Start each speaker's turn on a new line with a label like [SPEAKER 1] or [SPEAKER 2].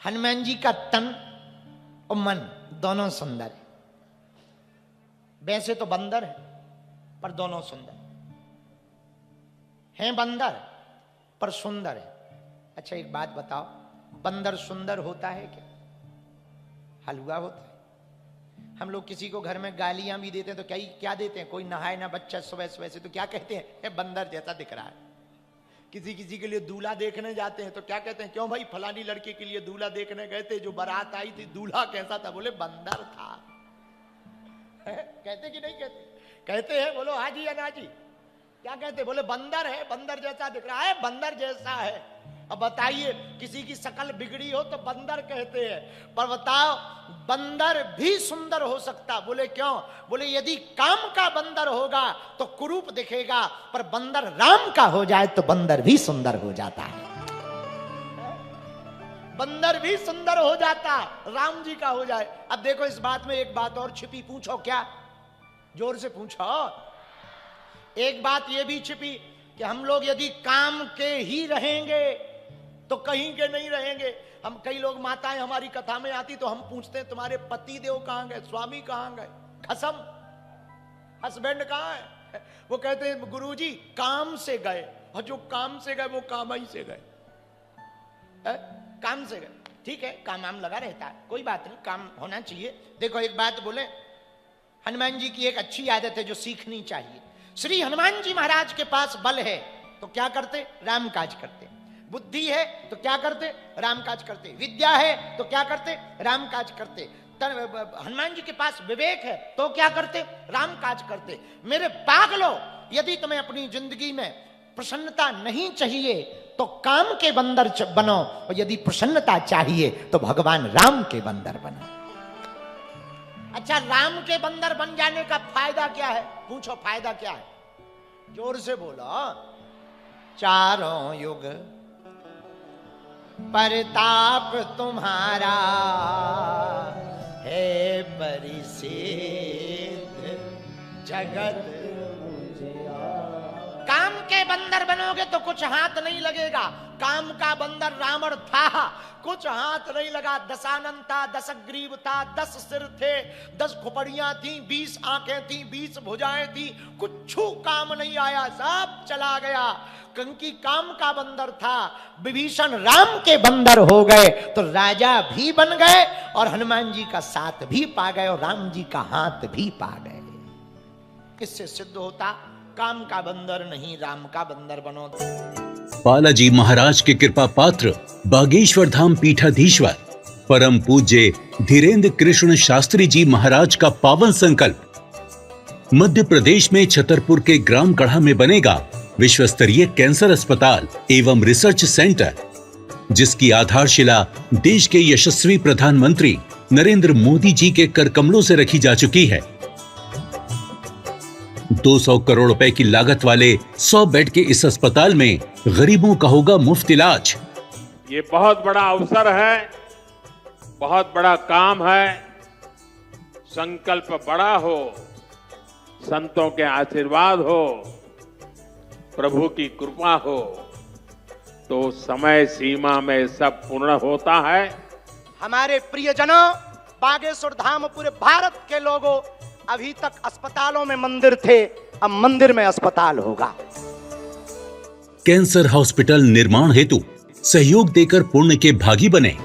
[SPEAKER 1] हनुमान जी का तन और मन दोनों सुंदर है। वैसे तो बंदर है पर दोनों सुंदर हैं। बंदर पर सुंदर है। अच्छा एक बात बताओ, बंदर सुंदर होता है क्या? हलवा होता है। हम लोग किसी को घर में गालियां भी देते हैं तो क्या देते हैं? कोई नहाए ना बच्चा सुबह सुबह से तो क्या कहते हैं? ये बंदर जैसा दिख रहा है। किसी के लिए दूल्हा देखने जाते हैं तो क्या कहते हैं? क्यों भाई, फलानी लड़के के लिए दूल्हा देखने गए थे, जो बारात आई थी दूल्हा कैसा था? बोले बंदर था। कहते कि नहीं कहते? कहते हैं। बोलो हाँ जी या ना जी? क्या कहते? बोले बंदर है, बंदर जैसा दिख रहा है, बंदर जैसा है। अब बताइए, किसी की शकल बिगड़ी हो तो बंदर कहते हैं, पर बताओ बंदर भी सुंदर हो सकता? बोले क्यों? बोले यदि काम का बंदर होगा तो कुरूप दिखेगा, पर बंदर राम का हो जाए तो बंदर भी सुंदर हो जाता है। बंदर भी सुंदर हो जाता, राम जी का हो जाए। अब देखो इस बात में एक बात और छिपी। पूछो क्या? जोर से पूछो। एक बात ये भी छिपी कि हम लोग यदि काम के ही रहेंगे तो कहीं के नहीं रहेंगे। हम कई लोग, माताएं हमारी कथा में आती तो हम पूछते हैं तुम्हारे पति देव कहां गए, स्वामी कहां गए, खसम हस्बैंड कहां है? वो कहते हैं गुरुजी काम से गए। और जो काम से गए वो काम ही से गए। काम से गए, ठीक है, काम आम लगा रहता है, कोई बात नहीं, काम होना चाहिए। देखो एक बात बोले, हनुमान जी की एक अच्छी आदत है जो सीखनी चाहिए। श्री हनुमान जी महाराज के पास बल है तो क्या करते? राम काज करते। बुद्धि है तो क्या करते? राम काज करते। विद्या है तो क्या करते? राम काज करते। हनुमान जी के पास विवेक है तो क्या करते? राम काज करते। मेरे पागलों, यदि तुम्हें अपनी जिंदगी में प्रसन्नता नहीं चाहिए तो काम के बंदर बनो, और यदि प्रसन्नता चाहिए तो भगवान राम के बंदर बनो। अच्छा, राम के बंदर बन जाने का फायदा क्या है? पूछो फायदा क्या है? जोर से बोलो। चारों युग परताप तुम्हारा है परिसिद्ध जगत। काम के बंदर बनोगे तो कुछ हाथ नहीं लगेगा। काम का बंदर रावण था, कुछ हाथ नहीं लगा। दशानन था, 10 ग्रीव था, 10 सिर थे, 10 खोपड़ियां थी, 20 आंखें थी, 20 भुजाएं थी, कुछ काम नहीं आया, सब चला गया। क्योंकि काम का बंदर था। विभीषण राम के बंदर हो गए तो राजा भी बन गए और हनुमान जी का साथ भी पा गए और राम जी का हाथ भी पा गए। इससे सिद्ध होता काम का बंदर नहीं, राम का बंदर बनो।
[SPEAKER 2] बालाजी महाराज के कृपा पात्र बागेश्वर धाम पीठाधीश्वर परम पूज्य धीरेन्द्र कृष्ण शास्त्री जी महाराज का पावन संकल्प। मध्य प्रदेश में छतरपुर के ग्राम गढ़ा में बनेगा विश्व स्तरीय कैंसर अस्पताल एवं रिसर्च सेंटर, जिसकी आधारशिला देश के यशस्वी प्रधानमंत्री नरेंद्र मोदी जी के कर कमलों से रखी जा चुकी है। 200 करोड़ रुपए की लागत वाले 100 बेड के इस अस्पताल में गरीबों का होगा मुफ्त इलाज।
[SPEAKER 3] ये बहुत बड़ा अवसर है, बहुत बड़ा काम है। संकल्प बड़ा हो, संतों के आशीर्वाद हो, प्रभु की कृपा हो तो समय सीमा में सब पूर्ण होता है।
[SPEAKER 1] हमारे प्रियजनों, बागेश्वर धाम पूरे भारत के लोगों, अभी तक अस्पतालों में मंदिर थे, अब मंदिर में अस्पताल होगा।
[SPEAKER 2] कैंसर हॉस्पिटल निर्माण हेतु सहयोग देकर पुण्य के भागी बने।